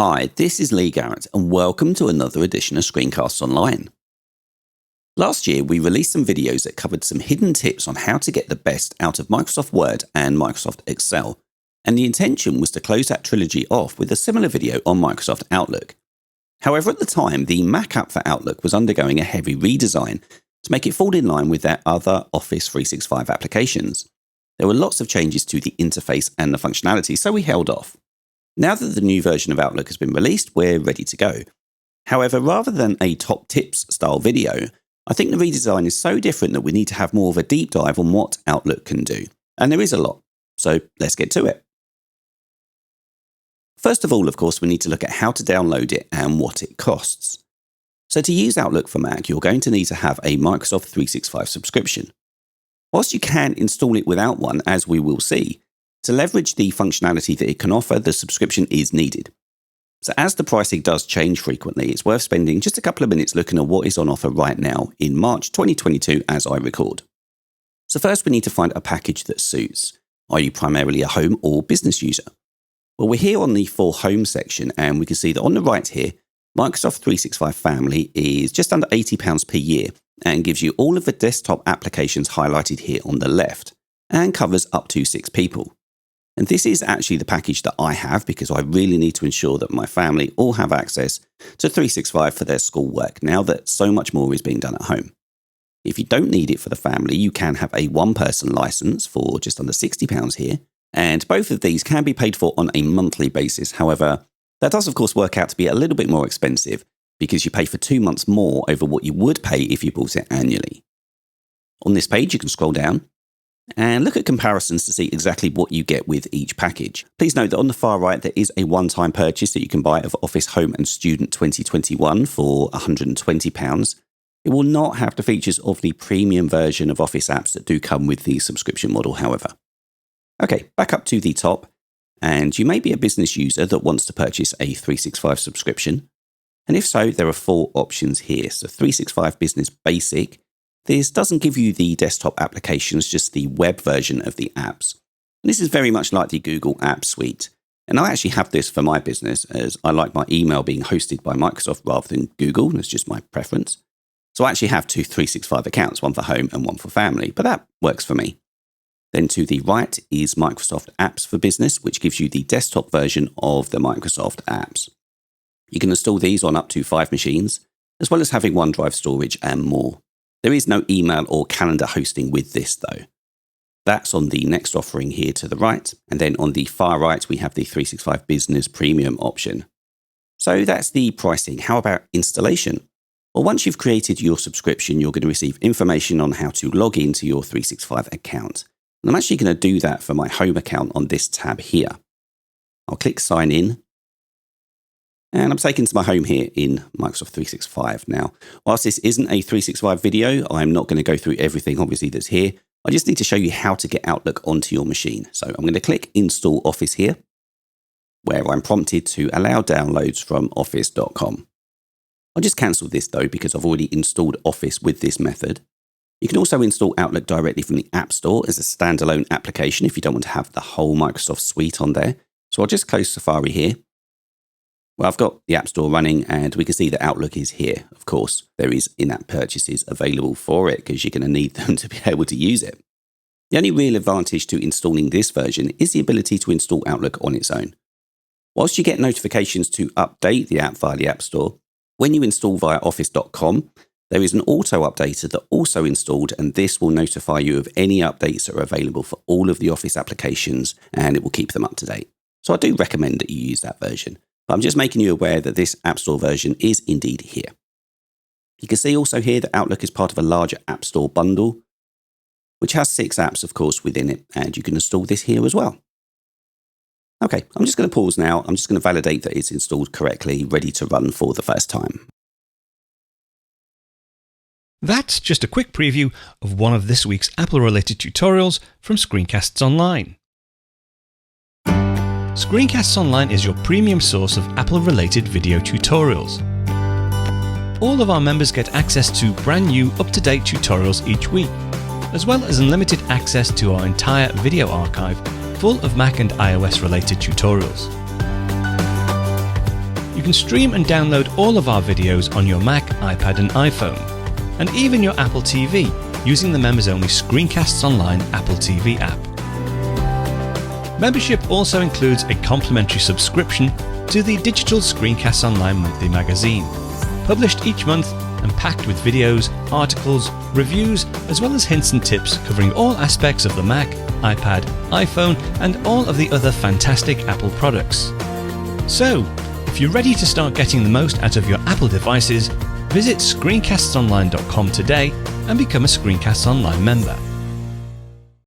Hi, this is Lee Garrett and welcome to another edition of Screencasts Online. Last year we released some videos that covered some hidden tips on how to get the best out of Microsoft Word and Microsoft Excel, and the intention was to close that trilogy off with a similar video on Microsoft Outlook. However, at the time, the Mac app for Outlook was undergoing a heavy redesign to make it fall in line with their other Office 365 applications. There were lots of changes to the interface and the functionality, so we held off. Now that the new version of Outlook has been released, we're ready to go. However, rather than a top tips style video, I think the redesign is so different that we need to have more of a deep dive on what Outlook can do. And there is a lot, so let's get to it. First of all, of course, we need to look at how to download it and what it costs. So to use Outlook for Mac, you're going to need to have a Microsoft 365 subscription. Whilst you can install it without one, as we will see, to leverage the functionality that it can offer, the subscription is needed. So as the pricing does change frequently, it's worth spending just a couple of minutes looking at what is on offer right now in March 2022 as I record. So first we need to find a package that suits. Are you primarily a home or business user? Well, we're here on the For Home section and we can see that on the right here, Microsoft 365 Family is just under £80 per year and gives you all of the desktop applications highlighted here on the left and covers up to 6 people. And this is actually the package that I have because I really need to ensure that my family all have access to 365 for their schoolwork now that so much more is being done at home. If you don't need it for the family, you can have a one-person license for just under £60 here. And both of these can be paid for on a monthly basis. However, that does of course work out to be a little bit more expensive because you pay for 2 months more over what you would pay if you bought it annually. On this page, you can scroll down and look at comparisons to see exactly what you get with each package. Please note that on the far right, there is a one-time purchase that you can buy of Office Home and Student 2021 for £120. It will not have the features of the premium version of Office apps that do come with the subscription model, however. Okay, back up to the top, and you may be a business user that wants to purchase a 365 subscription. And if so, there are 4 options here. So 365 Business Basic. This doesn't give you the desktop applications, just the web version of the apps. And this is very much like the Google Apps Suite. And I actually have this for my business as I like my email being hosted by Microsoft rather than Google. That's just my preference. So I actually have 2 365 accounts, one for home and one for family, but that works for me. Then to the right is Microsoft Apps for Business, which gives you the desktop version of the Microsoft apps. You can install these on up to 5 machines, as well as having OneDrive storage and more. There is no email or calendar hosting with this though. That's on the next offering here to the right, and then on the far right we have the 365 Business Premium option. So that's the pricing. How about installation? Well, once you've created your subscription, you're going to receive information on how to log into your 365 account. And I'm actually going to do that for my home account on this tab here. I'll click Sign In. And I'm taken to my home here in Microsoft 365. Now, whilst this isn't a 365 video, I'm not going to go through everything obviously that's here. I just need to show you how to get Outlook onto your machine. So I'm going to click Install Office here, where I'm prompted to allow downloads from office.com. I'll just cancel this though, because I've already installed Office with this method. You can also install Outlook directly from the App Store as a standalone application if you don't want to have the whole Microsoft suite on there. So I'll just close Safari here. Well, I've got the App Store running and we can see that Outlook is here. Of course, there is in-app purchases available for it because you're going to need them to be able to use it. The only real advantage to installing this version is the ability to install Outlook on its own. Whilst you get notifications to update the app via the App Store, when you install via office.com, there is an auto updater that also installed, and this will notify you of any updates that are available for all of the Office applications and it will keep them up to date. So I do recommend that you use that version. But I'm just making you aware that this App Store version is indeed here. You can see also here that Outlook is part of a larger App Store bundle, which has 6 apps, of course, within it, and you can install this here as well. Okay, I'm just going to pause now. I'm just going to validate that it's installed correctly, ready to run for the first time. That's just a quick preview of one of this week's Apple-related tutorials from Screencasts Online. Screencasts Online is your premium source of Apple-related video tutorials. All of our members get access to brand new, up-to-date tutorials each week, as well as unlimited access to our entire video archive full of Mac and iOS-related tutorials. You can stream and download all of our videos on your Mac, iPad and iPhone, and even your Apple TV using the members-only Screencasts Online Apple TV app. Membership also includes a complimentary subscription to the digital Screencasts Online monthly magazine, published each month and packed with videos, articles, reviews, as well as hints and tips covering all aspects of the Mac, iPad, iPhone, and all of the other fantastic Apple products. So, if you're ready to start getting the most out of your Apple devices, visit screencastsonline.com today and become a Screencasts Online member.